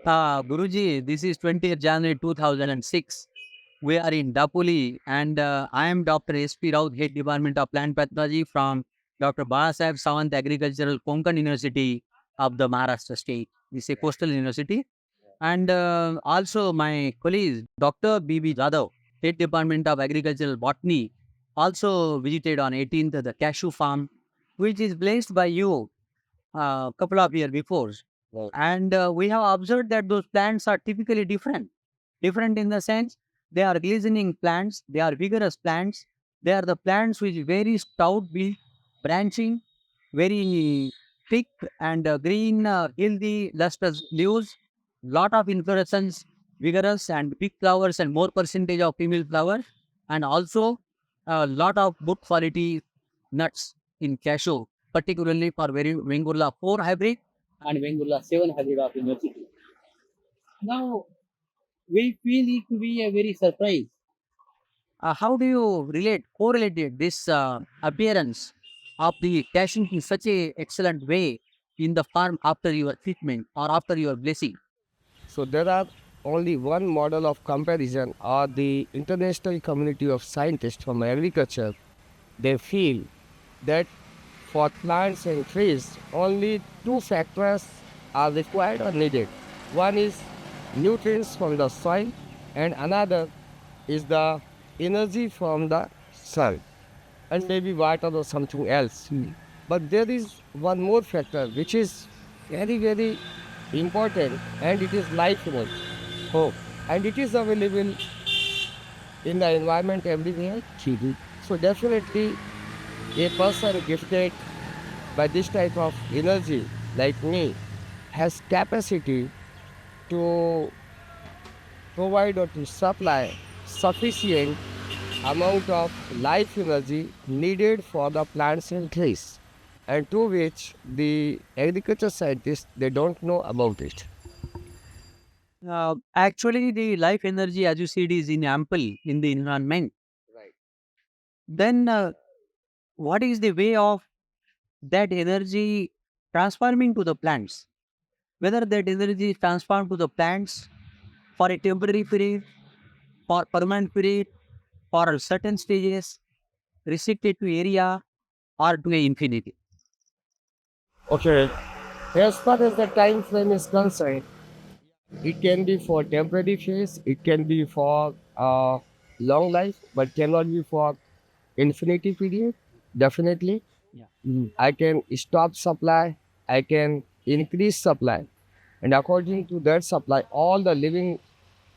Guruji, this is 20th January 2006. We are in Dapoli, and I am Dr. S.P. Raut, Head Department of Plant Pathology from Dr. Balasaheb Sawant Agricultural University of the Maharashtra state. This is a coastal university. And also my colleague, Dr. B.B. Jadhav, Head Department of Agricultural Botany, also visited on 18th the Cashew farm, which is blessed by you a couple of years before. Right. And we have observed that those plants are typically different. Different in the sense they are glistening plants, they are vigorous plants, they are the plants which very stout build, branching, very thick and green, healthy, lustrous leaves, lot of inflorescence, vigorous and big flowers and more percentage of female flowers, and also a lot of good quality nuts in cashew, particularly for very Vengurla 4 hybrid and Vengurla 7 hybrid of university. Now, we feel it to be a very surprise. How do you correlate this appearance of the cashew in such a excellent way in the farm after your treatment or after your blessing? So there are only one model of comparison or the international community of scientists from agriculture. They feel that for plants and trees, only two factors are required or needed. One is nutrients from the soil and another is the energy from the sun and maybe water or something else. But there is one more factor which is very important, and it is life energy. Oh, and it is available in the environment everywhere. So definitely a person gifted by this type of energy like me has capacity to provide or to supply sufficient amount of life energy needed for the plants and trees, and to which the agriculture scientists they don't know about it. Actually, the life energy, as you said, is in ample in the environment. Right. Then, what is the way of that energy transforming to the plants? Whether that energy is transformed to the plants for a temporary period, for permanent period, for certain stages, restricted to area, or to a infinity. Okay. As far as the time frame is concerned, it can be for temporary phase, it can be for long life, but cannot be for infinity period. Definitely. Yeah. I can stop supply, I can increase supply. And according to that supply, all the living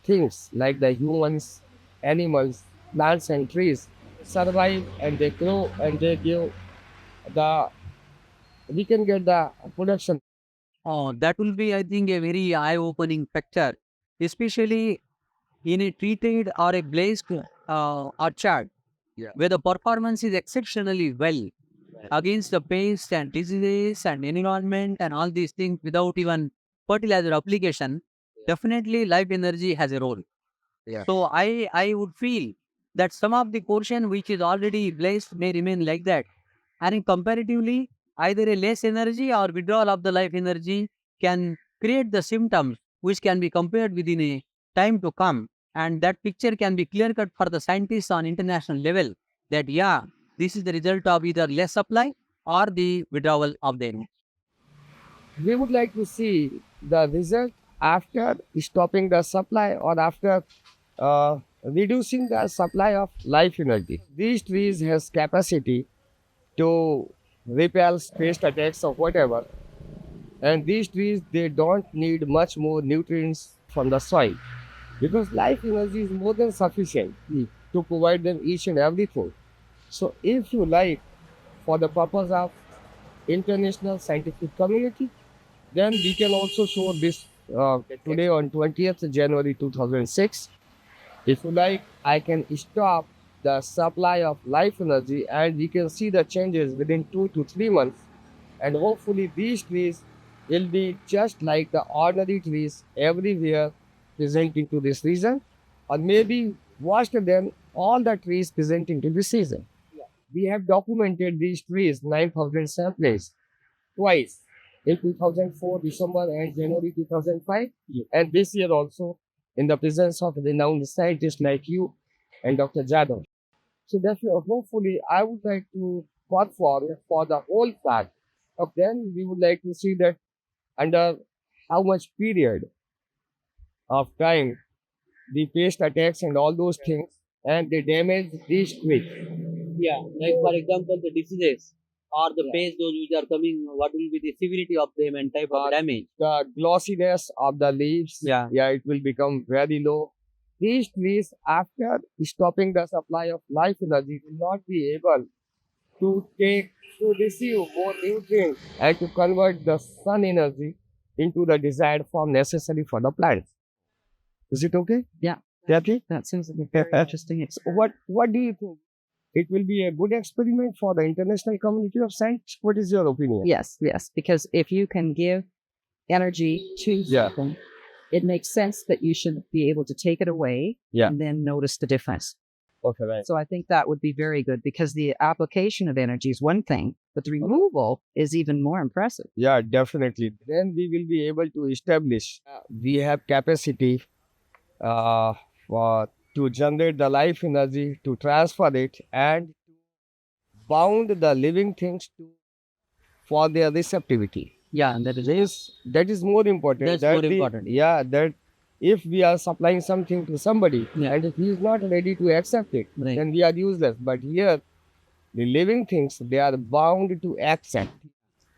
things like the humans, animals, plants and trees survive and they grow and they give the we can get the production. Oh, that will be, I think, a very eye-opening factor, especially in a treated or a blazed orchard, Yeah. where the performance is exceptionally well against the pests and diseases and environment and all these things without even fertilizer application. Definitely, life energy has a role. Yeah. So I would feel that some of the portion which is already blessed may remain like that. And in comparatively, either a less energy or withdrawal of the life energy can create the symptoms which can be compared within a time to come. And that picture can be clear cut for the scientists on international level that yeah, this is the result of either less supply or the withdrawal of the energy. We would like to see the result after stopping the supply or after reducing the supply of life energy. These trees has capacity to repel pest attacks or whatever, and these trees they don't need much more nutrients from the soil because life energy is more than sufficient to provide them each and every food. So if you like, for the purpose of international scientific community, then we can also show this today on 20th January 2006. If you like, I can stop the supply of life energy and we can see the changes within 2 to 3 months. And hopefully, these trees will be just like the ordinary trees everywhere presenting to this region, or maybe worse than all the trees presenting to this season. We have documented these trees, 9,000 samples, twice. in 2004, December and January 2005. And this year also, in the presence of renowned scientists like you and Dr. Jadhav. So definitely, hopefully, I would like to perform for the whole plant. But then we would like to see that under how much period of time the pest attacks and all those things and they damage these trees. Yeah, like for example, the diseases or the Yeah. pests, those which are coming, what will be the severity of them and type of damage? The glossiness of the leaves, Yeah. it will become very low. These trees, after stopping the supply of life energy, will not be able to receive more nutrients and to convert the sun energy into the desired form necessary for the plants. Is it okay? Yeah. Kathy? That seems like a very interesting. What do you think? It will be a good experiment for the international community of science. What is your opinion? Yes, yes, because if you can give energy to Yeah. something, it makes sense that you should be able to take it away Yeah. and then notice the difference. Okay, right. So I think that would be very good because the application of energy is one thing, but the removal is even more impressive. Yeah, definitely. Then we will be able to establish we have capacity for to generate the life energy, to transfer it, and to bound the living things to for their receptivity. Yeah, that is That is more important. That's that more important. Yeah, that if we are supplying something to somebody Yeah. and if he is not ready to accept it, Right. then we are useless. But here, the living things, they are bound to accept,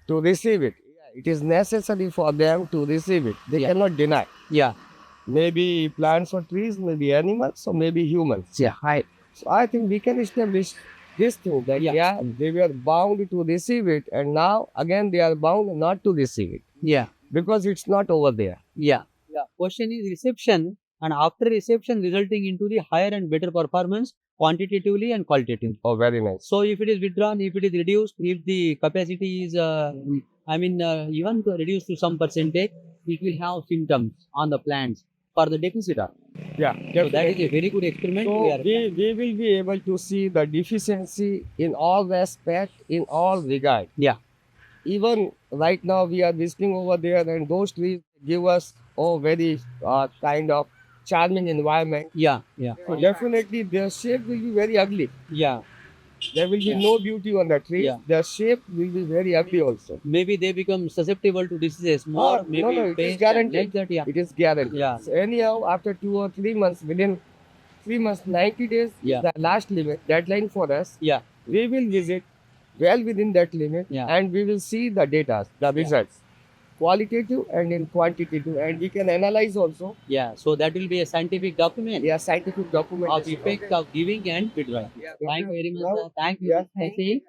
to receive it. It is necessary for them to receive it. They Yeah. cannot deny. Yeah. Maybe plants or trees, maybe animals, or maybe humans. Yeah, So I think we can establish this thing that Yeah. they were bound to receive it, and now again they are bound not to receive it Yeah. because it's not over there. Yeah. Yeah. Question is reception and after reception resulting into the higher and better performance quantitatively and qualitatively. Oh, very nice. So if it is withdrawn, if it is reduced, if the capacity is, even reduced to some percentage, it will have symptoms on the plants for the depositor. Yeah, So that is a very good experiment. So we are we will be able to see the deficiency in all aspects, in all regard. Yeah. Even right now we are visiting over there, and those trees give us very kind of charming environment. Yeah. Yeah. So definitely their shape will be very ugly. Yeah. There will be Yeah. no beauty on the tree. Yeah. Their shape will be very ugly also. Maybe they become susceptible to diseases more. No, Maybe no, it is pests and guaranteed. like that. Yeah. It is guaranteed. Yeah. So anyhow, after 2 or 3 months, within 3 months, 90 days Yeah. is the last limit, deadline for us. Yeah. We will visit well within that limit Yeah. and we will see the data, the results, qualitative and in quantitative, and we can analyze also. Yeah. So that will be a scientific document They are scientific of documentation. effect of giving and withdrawing. Yeah. Thank you very much, Now- sir. Thank you. Yeah. I see.